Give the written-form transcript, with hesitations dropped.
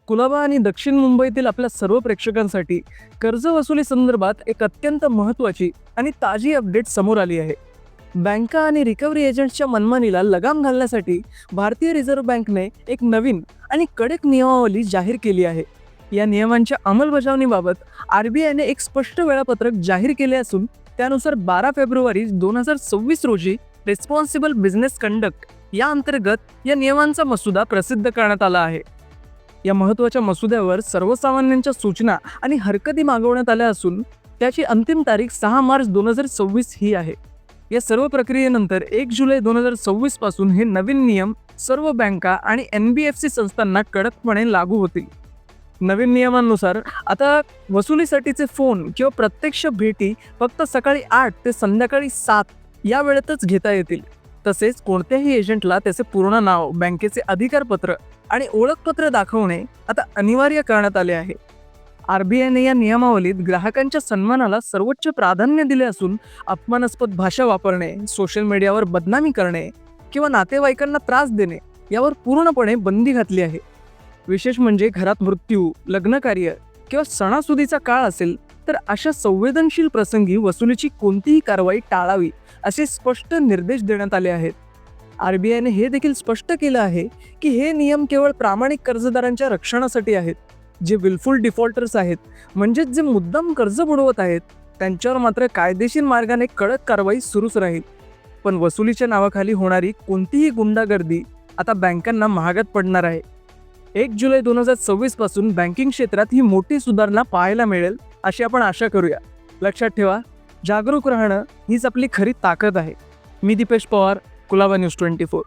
कुलाबा आणि दक्षिण मुंबईतील आपल्या सर्व प्रेक्षकांसाठी कर्ज वसुली संदर्भात एक अत्यंत महत्त्वाची आणि ताजी अपडेट समोर आली आहे. बँका आणि रिकव्हरी एजंट्सच्या मनमानीला लगाम घालण्यासाठी भारतीय रिझर्व्ह बँकने एक नवीन आणि कडक नियमावली जाहीर केली आहे. या नियमांच्या अंमलबजावणीबाबत RBIने एक स्पष्ट वेळापत्रक जाहीर केले असून त्यानुसार 12 फेब्रुवारी 2026 रोजी रिस्पॉन्सिबल बिझनेस कंडक्ट या अंतर्गत या नियमांचा मसुदा प्रसिद्ध करण्यात आला आहे. या महत्त्वाच्या मसुद्यावर सर्वसामान्यांच्या सूचना आणि हरकती मागवण्यात आल्या असून त्याची अंतिम तारीख 6 मार्च 2026 ही आहे. या सर्व प्रक्रियेनंतर 1 जुलै 2026 पासून हे नवीन नियम सर्व बँका आणि NBFC संस्थांना कडकपणे लागू होतील. नवीन नियमांनुसार आता वसुलीसाठीचे फोन किंवा प्रत्यक्ष भेटी फक्त सकाळी 8 ते संध्याकाळी 7 या वेळेतच घेता येतील. तसेच कोणत्याही एजंटला त्याचे पूर्ण नाव, बँकेचे अधिकारपत्र आणि ओळखपत्र दाखवणे आता अनिवार्य करण्यात आले आहे. RBIने या नियमावलीत ग्राहकांच्या सन्मानाला सर्वोच्च प्राधान्य दिले असून अपमानास्पद भाषा वापरणे, सोशल मीडियावर बदनामी करणे किंवा नातेवाईकांना त्रास देणे यावर पूर्णपणे बंदी घातली आहे. विशेष म्हणजे घरात मृत्यू, लग्नकार्य किंवा सणासुदीचा काळ असेल तर अशा संवेदनशील प्रसंगी वसुलीची कोणतीही कारवाई टाळावी असे स्पष्ट निर्देश देण्यात आले आहेत. RBIने हे देखील स्पष्ट केलं आहे की हे नियम केवळ प्रामाणिक कर्जदारांच्या रक्षणासाठी आहेत. जे विलफुल डिफॉल्टर्स आहेत, म्हणजेच जे मुद्दाम कर्ज बुडवत आहेत, त्यांच्यावर मात्र कायदेशीर मार्गाने कडक कारवाई सुरूच राहील. पण वसुलीच्या नावाखाली होणारी कोणतीही गुंडागर्दी आता बँकांना महागात पडणार आहे. 1 जुलै 2026 पासून बँकिंग क्षेत्रात ही मोठी सुधारणा पाहायला मिळेल अशी आपण आशा करूया. लक्षात ठेवा, जागरूक राहणं हीच आपली खरी ताकद आहे. मी दीपेश पवार, कुलाबा न्यूज 24.